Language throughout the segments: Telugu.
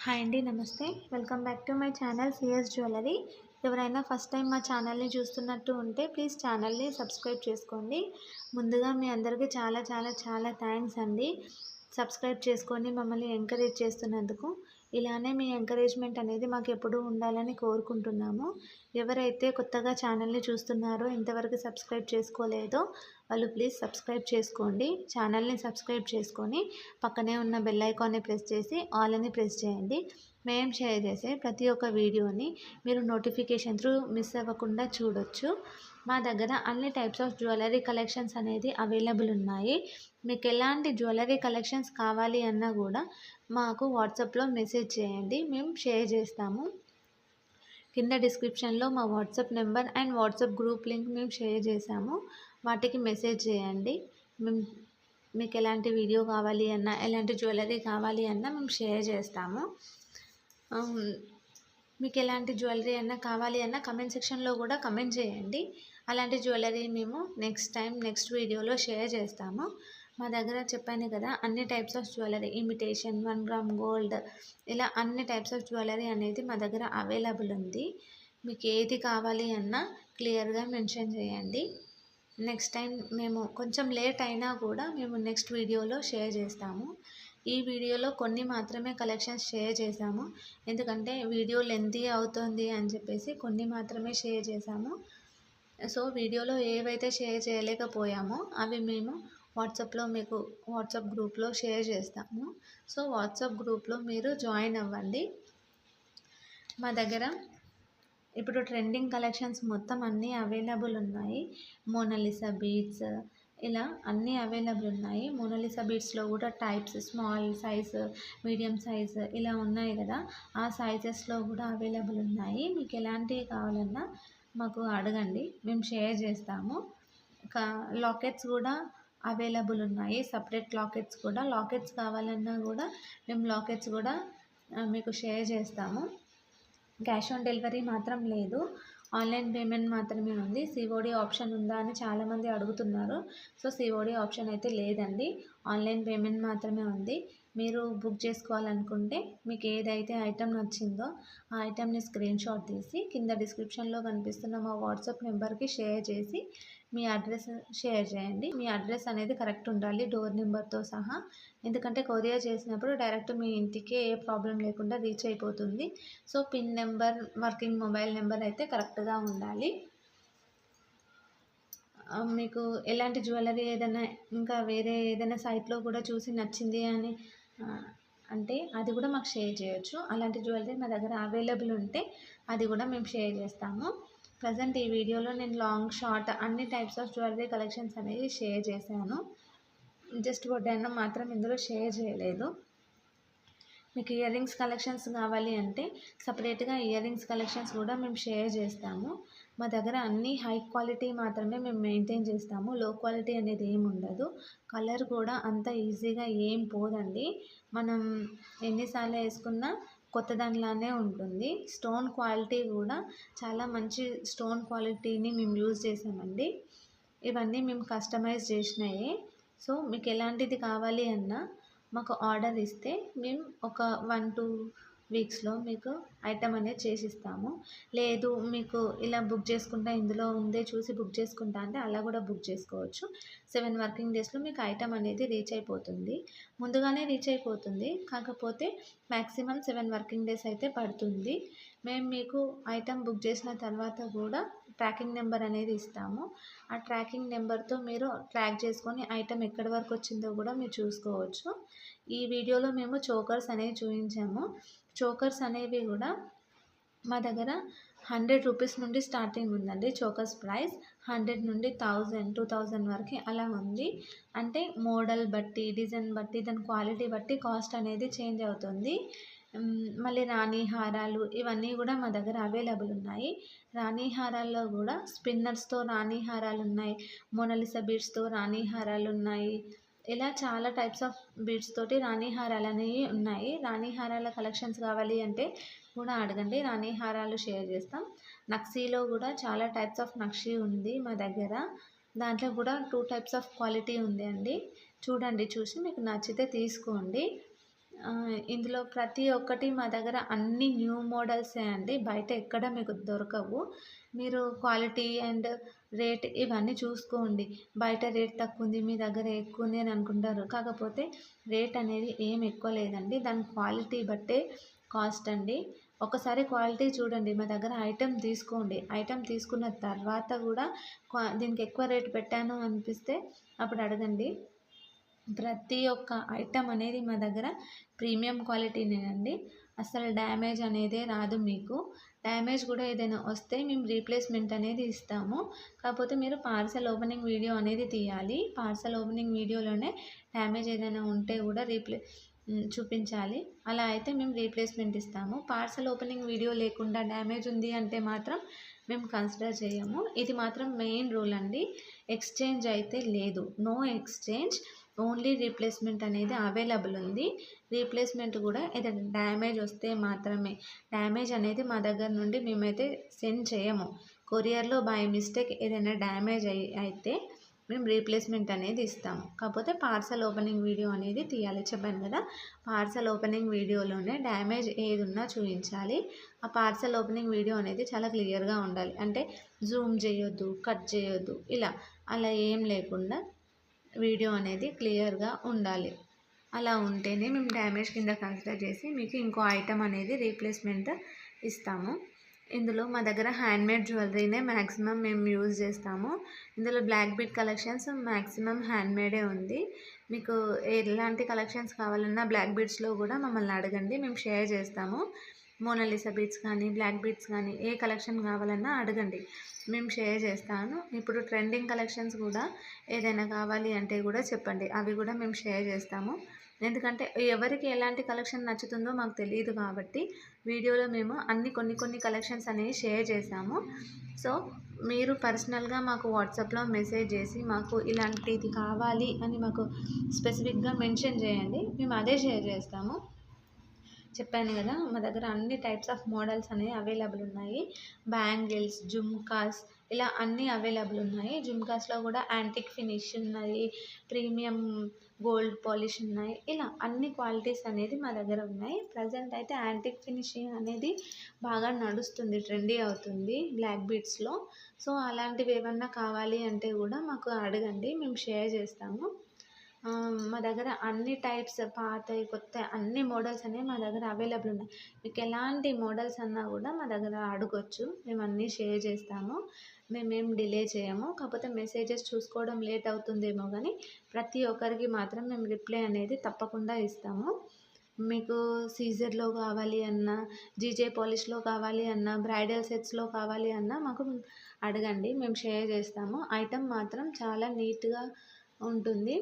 హాయ్ అండి, నమస్తే. Welcome back to my channel CS jewellery. ఎవరైనా ఫస్ట్ టైం మా ఛానల్ని చూస్తున్నట్టు ఉంటే ప్లీజ్ ఛానల్ని సబ్స్క్రైబ్ చేసుకోండి. ముందుగా మీ అందరికీ చాలా చాలా చాలా థ్యాంక్స్ అండి. సబ్స్క్రైబ్ చేసుకొని మమ్మల్ని ఎంకరేజ్ చేస్తున్నందుకు. ఇలానే మీ ఎంకరేజ్మెంట్ అనేది మాకు ఎప్పుడూ ఉండాలని కోరుకుంటున్నాము. ఎవరైతే కొత్తగా ఛానల్ని చూస్తున్నారో, ఇంతవరకు సబ్స్క్రైబ్ చేసుకోలేదో వాళ్ళు ప్లీజ్ సబ్స్క్రైబ్ చేసుకోండి. ఛానల్ని సబ్స్క్రైబ్ చేసుకొని పక్కనే ఉన్న బెల్ ఐకాన్ని ప్రెస్ చేసి ఆల్ అని ప్రెస్ చేయండి. మేము షేర్ చేసే ప్రతి ఒక్క వీడియోని మీరు నోటిఫికేషన్ త్రూ మిస్ అవ్వకుండా చూడొచ్చు. మా దగ్గర అన్ని టైప్స్ ఆఫ్ జ్యువెలరీ కలెక్షన్స్ అనేది అవైలబుల్ ఉన్నాయి. మీకు ఎలాంటి జ్యువెలరీ కలెక్షన్స్ కావాలి అన్నా కూడా మాకు వాట్సాప్లో మెసేజ్ చేయండి, మేము షేర్ చేస్తాము. కింద డిస్క్రిప్షన్లో మా WhatsApp number and WhatsApp group link మేము షేర్ చేసాము. వాటికి మెసేజ్ చేయండి. మేము మీకు ఎలాంటి వీడియో కావాలి అన్నా, ఎలాంటి జ్యువెలరీ కావాలి అన్నా మేము షేర్ చేస్తాము. మీకు ఎలాంటి జ్యువెలరీ అన్నా కావాలి అన్నా కమెంట్ సెక్షన్లో కూడా కమెంట్ చేయండి. అలాంటి జ్యువెలరీ మేము నెక్స్ట్ వీడియోలో షేర్ చేస్తాము. మా దగ్గర చెప్పాను కదా, అన్ని types of jewellery, imitation, 1 gram gold, ఇలా అన్ని టైప్స్ ఆఫ్ జ్యువెలరీ అనేది మా దగ్గర అవైలబుల్ ఉంది. మీకు ఏది కావాలి అన్నా క్లియర్గా మెన్షన్ చేయండి. నెక్స్ట్ టైం మేము కొంచెం లేట్ అయినా కూడా మేము నెక్స్ట్ వీడియోలో షేర్ చేస్తాము. ఈ వీడియోలో కొన్ని మాత్రమే కలెక్షన్స్ షేర్ చేశాము, ఎందుకంటే వీడియో లెంతీ అవుతుంది అని చెప్పేసి కొన్ని మాత్రమే షేర్ చేశాము. సో వీడియోలో ఏవైతే షేర్ చేయలేకపోయామో అవి మేము వాట్సాప్లో మీకు వాట్సాప్ గ్రూప్లో షేర్ చేస్తాము. సో వాట్సాప్ గ్రూప్లో మీరు జాయిన్ అవ్వండి. మా దగ్గర ఇప్పుడు ట్రెండింగ్ కలెక్షన్స్ మొత్తం అన్నీ అవైలబుల్ ఉన్నాయి. మోనాలిసా బీడ్స్, ఇలా అన్నీ అవైలబుల్ ఉన్నాయి. మోనాలిసా బీడ్స్లో కూడా types, small size, medium size ఇలా ఉన్నాయి కదా, ఆ సైజెస్లో కూడా అవైలబుల్ ఉన్నాయి. మీకు ఎలాంటివి కావాలన్నా మాకు అడగండి, మేము షేర్ చేస్తాము. లాకెట్స్ కూడా అవైలబుల్ ఉన్నాయి. సపరేట్ లాకెట్స్ కావాలన్నా కూడా మేము లాకెట్స్ కూడా మీకు షేర్ చేస్తాము. క్యాష్ ఆన్ డెలివరీ మాత్రం లేదు, ఆన్లైన్ పేమెంట్ మాత్రమే ఉంది. సిఓడి ఆప్షన్ ఉందా అని చాలామంది అడుగుతున్నారు. సో సిఓడి ఆప్షన్ అయితే లేదండి, ఆన్లైన్ పేమెంట్ మాత్రమే ఉంది. మీరు బుక్ చేసుకోవాలనుకుంటే మీకు ఏదైతే ఐటెం నచ్చిందో ఆ ఐటెంని స్క్రీన్ షాట్ తీసి కింద డిస్క్రిప్షన్లో కనిపిస్తున్న మా వాట్సాప్ నెంబర్కి షేర్ చేసి మీ అడ్రస్ షేర్ చేయండి. మీ అడ్రస్ అనేది కరెక్ట్ ఉండాలి, డోర్ నెంబర్తో సహా. ఎందుకంటే కొరియర్ చేసినప్పుడు డైరెక్ట్ మీ ఇంటికే ఏ ప్రాబ్లం లేకుండా రీచ్ అయిపోతుంది. So pin number, working mobile number అయితే కరెక్ట్గా ఉండాలి. మీకు ఎలాంటి జ్యువెలరీ ఏదైనా ఇంకా వేరే ఏదైనా సైట్లో కూడా చూసి నచ్చింది అని అంటే అది కూడా మాకు షేర్ చేయొచ్చు. అలాంటి జ్యువెలరీ మా దగ్గర అవైలబుల్ ఉంటే అది కూడా మేము షేర్ చేస్తాము. ప్రజెంట్ ఈ వీడియోలో నేను లాంగ్, షార్ట్ అన్ని టైప్స్ ఆఫ్ జ్యువెలరీ కలెక్షన్స్ అనేది షేర్ చేశాను. జస్ట్ వడ్డానం మాత్రం ఇందులో షేర్ చేయలేదు. మీకు ఇయర్ రింగ్స్ కలెక్షన్స్ కావాలి అంటే సపరేట్గా ఇయర్ రింగ్స్ కలెక్షన్స్ కూడా మేము షేర్ చేస్తాము. మా దగ్గర అన్నీ హై క్వాలిటీ మాత్రమే మేము మెయింటైన్ చేస్తాము, లో క్వాలిటీ అనేది ఏమి ఉండదు. కలర్ కూడా అంత ఈజీగా ఏం పోదండి, మనం ఎన్నిసార్లు వేసుకున్నా కొత్త దానిలానే ఉంటుంది. స్టోన్ క్వాలిటీ కూడా చాలా మంచి స్టోన్ క్వాలిటీని మేము యూజ్ చేసామండి. ఇవన్నీ మేము కస్టమైజ్ చేసినాయి. సో మీకు ఎలాంటిది కావాలి అన్నా మాకు ఆర్డర్ ఇస్తే మేము ఒక 1-2 వీక్స్లో మీకు ఐటమ్ అనేది చేసిస్తాము. లేదు మీకు ఇలా బుక్ చేసుకుంటా, ఇందులో ఉందే చూసి బుక్ చేసుకుంటా అంటే అలా కూడా బుక్ చేసుకోవచ్చు. 7 వర్కింగ్ డేస్లో మీకు ఐటమ్ అనేది రీచ్ అయిపోతుంది. ముందుగానే రీచ్ అయిపోతుంది, కాకపోతే మ్యాక్సిమం 7 వర్కింగ్ డేస్ అయితే పడుతుంది. మేము మీకు ఐటమ్ బుక్ చేసిన తర్వాత కూడా ట్రాకింగ్ నెంబర్ అనేది ఇస్తాము. ఆ ట్రాకింగ్ నెంబర్తో మీరు ట్రాక్ చేసుకొని ఐటమ్ ఎక్కడి వరకు వచ్చిందో కూడా మీరు చూసుకోవచ్చు. ఈ వీడియోలో మేము చోకర్స్ అనేవి చూపించాము. చోకర్స్ అనేవి కూడా మా దగ్గర 100 రూపీస్ నుండి స్టార్టింగ్ ఉందండి. చోకర్స్ ప్రైస్ 100 నుండి 1000, 2000 వరకు అలా ఉంది. అంటే మోడల్ బట్టి, డిజైన్ బట్టి, దాని క్వాలిటీ బట్టి కాస్ట్ అనేది చేంజ్ అవుతుంది. మళ్ళీ రాణి హారాలు ఇవన్నీ కూడా మా దగ్గర అవైలబుల్ ఉన్నాయి. రాణి హారాల్లో కూడా స్పిన్నర్స్తో రాణి హారాలు ఉన్నాయి, మోనాలిసా బీడ్స్తో రాణి హారాలు ఉన్నాయి. ఇలా చాలా టైప్స్ ఆఫ్ బీడ్స్ తోటి రాణి హారాలు అనేవి ఉన్నాయి. రాణి హారాల కలెక్షన్స్ కావాలి అంటే కూడా అడగండి, రాణి హారాలు షేర్ చేస్తాం. నక్షీలో కూడా చాలా టైప్స్ ఆఫ్ నక్షీ ఉంది మా దగ్గర. దాంట్లో కూడా 2 టైప్స్ ఆఫ్ క్వాలిటీ ఉంది అండి. చూడండి, చూసి మీకు నచ్చితే తీసుకోండి. ఇందులో ప్రతి ఒక్కటి మా దగ్గర అన్ని న్యూ మోడల్సే అండి. బయట ఎక్కడ మీకు దొరకవు. మీరు క్వాలిటీ అండ్ రేట్ ఇవన్నీ చూసుకోండి. బయట రేట్ తక్కువుంది, మీ దగ్గర ఎక్కువుంది అని అనుకుంటారు. కాకపోతే రేట్ అనేది ఏం ఎక్కువ లేదండి. దాని క్వాలిటీ బట్టే కాస్ట్ అండి. ఒకసారి క్వాలిటీ చూడండి. మా దగ్గర ఐటెమ్ తీసుకోండి. ఐటెమ్ తీసుకున్న తర్వాత కూడా దీనికి ఎక్కువ రేట్ పెట్టాను అనిపిస్తే అప్పుడు అడగండి. ప్రతి ఒక్క ఐటెం అనేది మా దగ్గర ప్రీమియం క్వాలిటీనేనండి. అస్సలు డ్యామేజ్ అనేదే రాదు మీకు. డ్యామేజ్ కూడా ఏదైనా వస్తే మేము రీప్లేస్మెంట్ అనేది ఇస్తాము. కాకపోతే మీరు పార్సెల్ ఓపెనింగ్ వీడియో అనేది తీయాలి. పార్సెల్ ఓపెనింగ్ వీడియోలోనే డ్యామేజ్ ఏదైనా ఉంటే కూడా చూపించాలి. అలా అయితే మేము రీప్లేస్మెంట్ ఇస్తాము. పార్సెల్ ఓపెనింగ్ వీడియో లేకుండా డ్యామేజ్ ఉంది అంటే మాత్రం మేము కన్సిడర్ చేయము. ఇది మాత్రం మెయిన్ రూల్ అండి. ఎక్స్చేంజ్ అయితే లేదు. No exchange. ఓన్లీ రీప్లేస్మెంట్ అనేది అవైలబుల్ ఉంది. రీప్లేస్మెంట్ కూడా ఏదైనా డ్యామేజ్ వస్తే మాత్రమే. డ్యామేజ్ అనేది మా దగ్గర నుండి మేమైతే సెండ్ చేయము. కొరియర్లో బై మిస్టేక్ ఏదైనా డ్యామేజ్ అయితే మేము రీప్లేస్మెంట్ అనేది ఇస్తాము. కాకపోతే పార్సెల్ ఓపెనింగ్ వీడియో అనేది తీయాలి. చెప్పాను కదా, పార్సెల్ ఓపెనింగ్ వీడియోలోనే డ్యామేజ్ ఏది ఉన్నా చూపించాలి. ఆ పార్సెల్ ఓపెనింగ్ వీడియో అనేది చాలా క్లియర్గా ఉండాలి. అంటే జూమ్ చేయొద్దు, కట్ చేయొద్దు, అలా ఏం లేకుండా వీడియో అనేది క్లియర్గా ఉండాలి. అలా ఉంటేనే మేము డ్యామేజ్ కింద కన్సిడర్ చేసి మీకు ఇంకో ఐటెం అనేది రీప్లేస్మెంట్ ఇస్తాము. ఇందులో మా దగ్గర హ్యాండ్మేడ్ జ్యువెలరీనే మ్యాక్సిమం మేము యూజ్ చేస్తాము. ఇందులో బ్లాక్ బీడ్ కలెక్షన్స్ మ్యాక్సిమం హ్యాండ్మేడే ఉంది. మీకు ఎలాంటి కలెక్షన్స్ కావాలన్నా బ్లాక్ బీడ్స్లో కూడా మమ్మల్ని అడగండి, మేము షేర్ చేస్తాము. మోనాలిసా బీడ్స్ కానీ, బ్లాక్ బీడ్స్ కానీ ఏ కలెక్షన్ కావాలన్నా అడగండి, మేము షేర్ చేస్తాను. ఇప్పుడు ట్రెండింగ్ కలెక్షన్స్ కూడా ఏదైనా కావాలి అంటే కూడా చెప్పండి, అవి కూడా మేము షేర్ చేస్తాము. ఎందుకంటే ఎవరికి ఎలాంటి కలెక్షన్ నచ్చుతుందో మాకు తెలియదు కాబట్టి వీడియోలో మేము కొన్ని కలెక్షన్స్ అనేవి షేర్ చేసాము. సో మీరు పర్సనల్గా మాకు వాట్సాప్లో మెసేజ్ చేసి మాకు ఇలాంటిది కావాలి అని మాకు స్పెసిఫిక్గా మెన్షన్ చేయండి, మేము అదే షేర్ చేస్తాము. చెప్పాను కదా, మా దగ్గర అన్ని టైప్స్ ఆఫ్ మోడల్స్ అనేవి అవైలబుల్ ఉన్నాయి. బ్యాంగిల్స్, జుమ్కాస్ ఇలా అన్నీ అవైలబుల్ ఉన్నాయి. జుమ్కాస్లో కూడా యాంటిక్ ఫినిష్ ఉన్నాయి, ప్రీమియం గోల్డ్ పాలిష్ ఉన్నాయి. ఇలా అన్ని క్వాలిటీస్ అనేది మా దగ్గర ఉన్నాయి. ప్రజెంట్ అయితే యాంటిక్ ఫినిషింగ్ అనేది బాగా నడుస్తుంది, ట్రెండీ అవుతుంది బ్లాక్ బీడ్స్లో. సో అలాంటివి ఏమన్నా కావాలి అంటే కూడా మాకు అడగండి, మేము షేర్ చేస్తాము. మా దగ్గర అన్ని టైప్స్ పాతవి, కొత్తవి అన్ని మోడల్స్ అనేవి మా దగ్గర అవైలబుల్ ఉన్నాయి. మీకు ఎలాంటి మోడల్స్ అన్నా కూడా మా దగ్గర అడగొచ్చు, మేము అన్నీ షేర్ చేస్తాము. మేమేం డిలే చేయము. కాకపోతే మెసేజెస్ చూసుకోవడం లేట్ అవుతుందేమో కానీ ప్రతి ఒక్కరికి మాత్రం మేము రిప్లై అనేది తప్పకుండా ఇస్తాము. మీకు సీజర్లో కావాలి అన్నా, జీజే పాలిష్లో కావాలి అన్నా, బ్రైడల్ సెట్స్లో కావాలి అన్నా మాకు అడగండి, మేము షేర్ చేస్తాము. ఐటమ్ మాత్రం చాలా నీట్గా ఉంటుంది.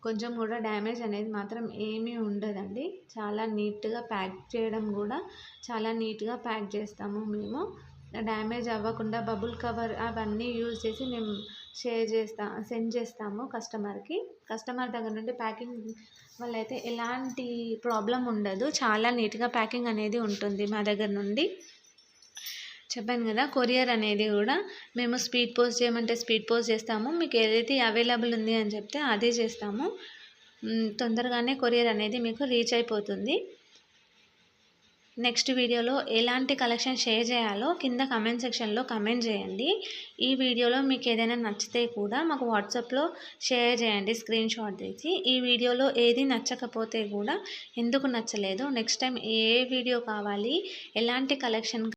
కొంచెం కూడా డ్యామేజ్ అనేది మాత్రం ఏమీ ఉండదండి. చాలా నీట్గా ప్యాక్ చేయడం కూడా చాలా నీట్గా ప్యాక్ చేస్తాము మేము. డ్యామేజ్ అవ్వకుండా బబుల్ కవర్ అవన్నీ యూజ్ చేసి మేము సెండ్ చేస్తాము కస్టమర్కి. కస్టమర్ దగ్గర నుండి ప్యాకింగ్ వల్ల అయితే ఎలాంటి ప్రాబ్లం ఉండదు. చాలా నీట్గా ప్యాకింగ్ అనేది ఉంటుంది మా దగ్గర నుండి. చెప్పాను కదా, కొరియర్ అనేది కూడా మేము స్పీడ్ పోస్ట్ చేయమంటే స్పీడ్ పోస్ట్ చేస్తాము. మీకు ఏదైతే అవైలబుల్ ఉంది అని చెప్తే అదే చేస్తాము. తొందరగానే కొరియర్ అనేది మీకు రీచ్ అయిపోతుంది. నెక్స్ట్ వీడియోలో ఎలాంటి కలెక్షన్ షేర్ చేయాలో కింద కమెంట్ సెక్షన్లో కమెంట్ చేయండి. ఈ వీడియోలో మీకు ఏదైనా నచ్చితే కూడా మాకు వాట్సాప్లో షేర్ చేయండి స్క్రీన్ షాట్ తీసి. ఈ వీడియోలో ఏది నచ్చకపోతే కూడా ఎందుకు నచ్చలేదు, నెక్స్ట్ టైం ఏ వీడియో కావాలి, ఎలాంటి కలెక్షన్